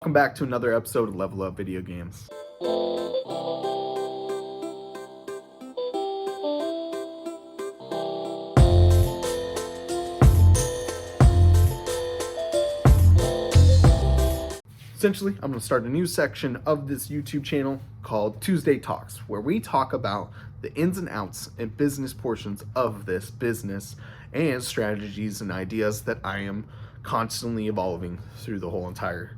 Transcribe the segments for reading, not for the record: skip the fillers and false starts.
Welcome back to another episode of Level Up Video Games. Essentially, I'm going to start a new section of this YouTube channel called Tuesday Talks, where we talk about the ins and outs and business portions of this business and strategies and ideas that I am constantly evolving through the whole entire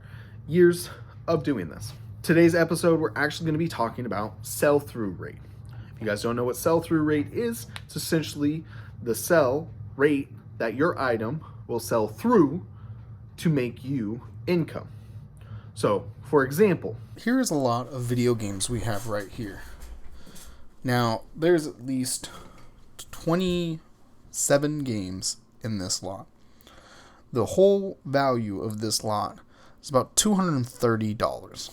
years of doing this. Today's episode, we're actually going to be talking about sell-through rate. If you guys don't know what sell-through rate is, it's essentially the sell rate that your item will sell through to make you income. So, for example, here's a lot of video games we have right here. Now, there's at least 27 games in this lot. The whole value of this lot is about $230.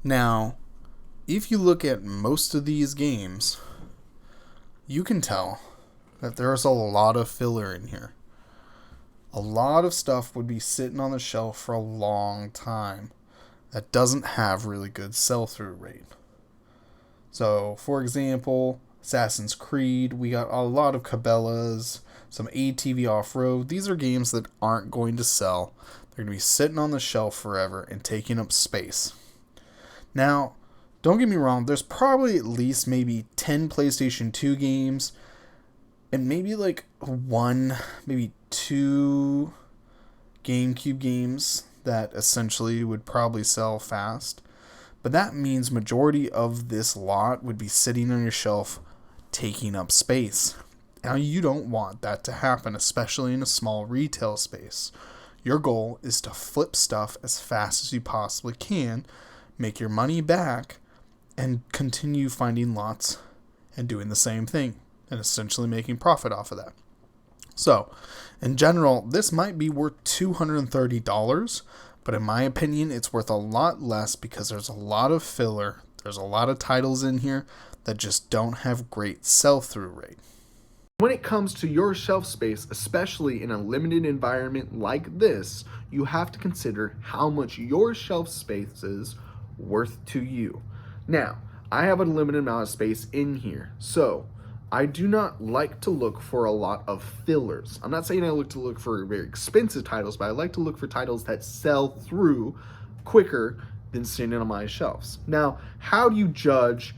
Now, if you look at most of these games, you can tell that there's a lot of filler in here. A lot of stuff would be sitting on the shelf for a long time that doesn't have really good sell-through rate. So, for example, Assassin's Creed, we got a lot of Cabela's, some ATV Off-Road. These are games that aren't going to sell. They're going to be sitting on the shelf forever and taking up space. Now, don't get me wrong, there's probably at least maybe 10 PlayStation 2 games and maybe like one, maybe two GameCube games that essentially would probably sell fast. But that means majority of this lot would be sitting on your shelf taking up space. Now, you don't want that to happen, especially in a small retail space. Your goal is to flip stuff as fast as you possibly can, make your money back, and continue finding lots and doing the same thing, and essentially making profit off of that. So, in general, this might be worth $230, but in my opinion, it's worth a lot less because there's a lot of filler. There's a lot of titles in here that just don't have great sell-through rate. When it comes to your shelf space, especially in a limited environment like this, you have to consider how much your shelf space is worth to you. Now, I have a limited amount of space in here, so I do not like to look for a lot of fillers. I'm not saying I look to look for very expensive titles, but I like to look for titles that sell through quicker than sitting on my shelves. Now, how do you judge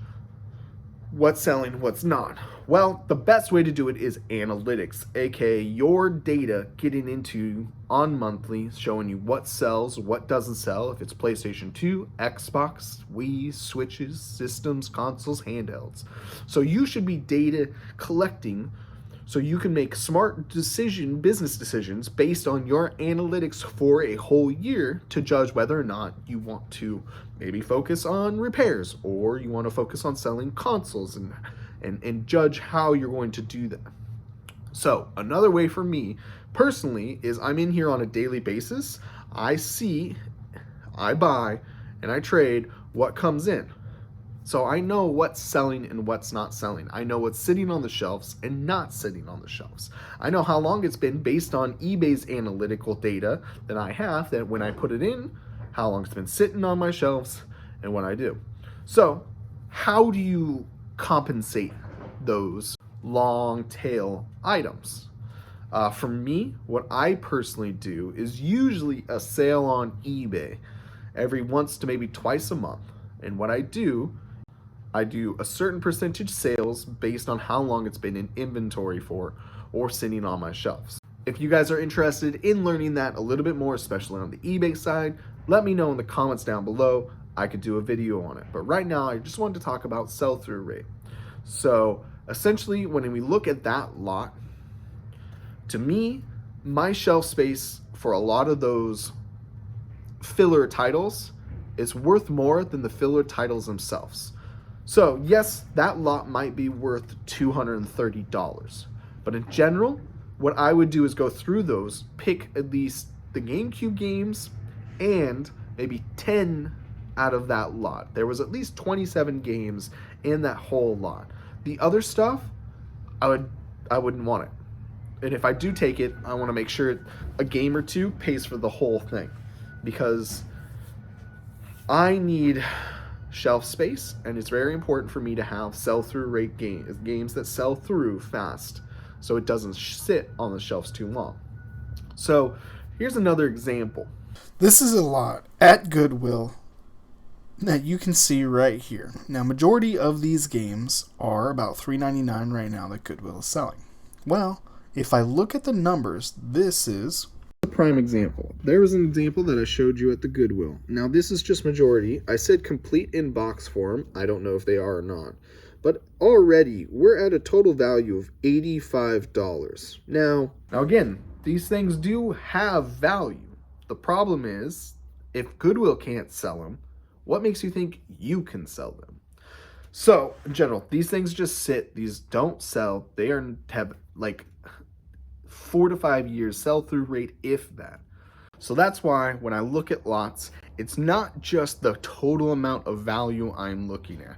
what's selling, what's not? Well, the best way to do it is analytics, aka your data getting into on monthly, showing you what sells, what doesn't sell, if it's PlayStation 2, Xbox, Wii, Switches, systems, consoles, handhelds. So you should be data collecting so you can make smart business decisions based on your analytics for a whole year to judge whether or not you want to maybe focus on repairs or you want to focus on selling consoles and judge how you're going to do that. So another way for me personally is I'm in here on a daily basis. I see, I buy, and I trade what comes in. So I know what's selling and what's not selling. I know what's sitting on the shelves and not sitting on the shelves. I know how long it's been based on eBay's analytical data that I have, that when I put it in, how long it's been sitting on my shelves, and what I do. So how do you compensate those long tail items? For me, what I personally do is usually a sale on eBay every once to maybe twice a month. And what I do a certain percentage sales based on how long it's been in inventory for or sitting on my shelves. If you guys are interested in learning that a little bit more, especially on the eBay side, let me know in the comments down below. I could do a video on it. But right now, I just wanted to talk about sell-through rate. So essentially, when we look at that lot, to me, my shelf space for a lot of those filler titles is worth more than the filler titles themselves. So yes, that lot might be worth $230. But in general, what I would do is go through those, pick at least the GameCube games, and maybe 10 out of that lot. There was at least 27 games in that whole lot. The other stuff, I wouldn't want it. And if I do take it, I want to make sure a game or two pays for the whole thing. because I need shelf space, and it's very important for me to have sell-through rate games that sell through fast, so it doesn't sit on the shelves too long. So here's another example. This is a lot at Goodwill that you can see right here. Now, majority of these games are about $3.99 right now that Goodwill is selling. Well, if I look at the numbers, this is A prime example. There was an example that I showed you at the Goodwill. Now this is just majority. I said complete in box form. I don't know if they are or not. But already we're at a total value of $85. Now again, these things do have value. The problem is, if Goodwill can't sell them, what makes you think you can sell them? So, in general, these things just sit. These don't sell. They have like 4 to 5 years sell-through rate, if that. So that's why when I look at lots, it's not just the total amount of value I'm looking at.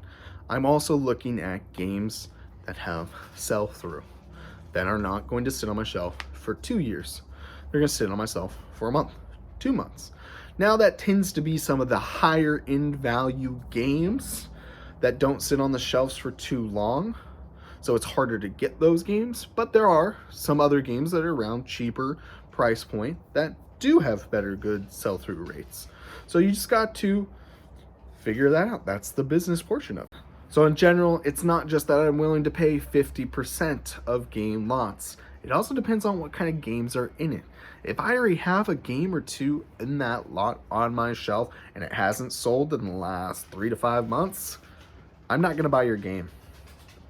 I'm also looking at games that have sell-through, that are not going to sit on my shelf for 2 years. They're going to sit on my shelf for a month, 2 months. Now that tends to be some of the higher end value games that don't sit on the shelves for too long. So it's harder to get those games, but there are some other games that are around cheaper price point that do have better good sell-through rates. So you just got to figure that out. That's the business portion of it. So in general, it's not just that I'm willing to pay 50% of game lots. It also depends on what kind of games are in it. If I already have a game or two in that lot on my shelf and it hasn't sold in the last 3 to 5 months, I'm not going to buy your game.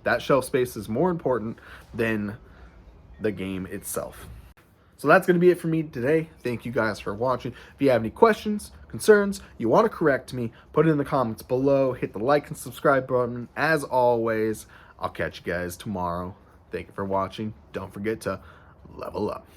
That shelf space is more important than the game itself. So that's going to be it for me today. Thank you guys for watching. If you have any questions, concerns, you want to correct me, put it in the comments below. Hit the like and subscribe button. As always, I'll catch you guys tomorrow. Thank you for watching. Don't forget to level up.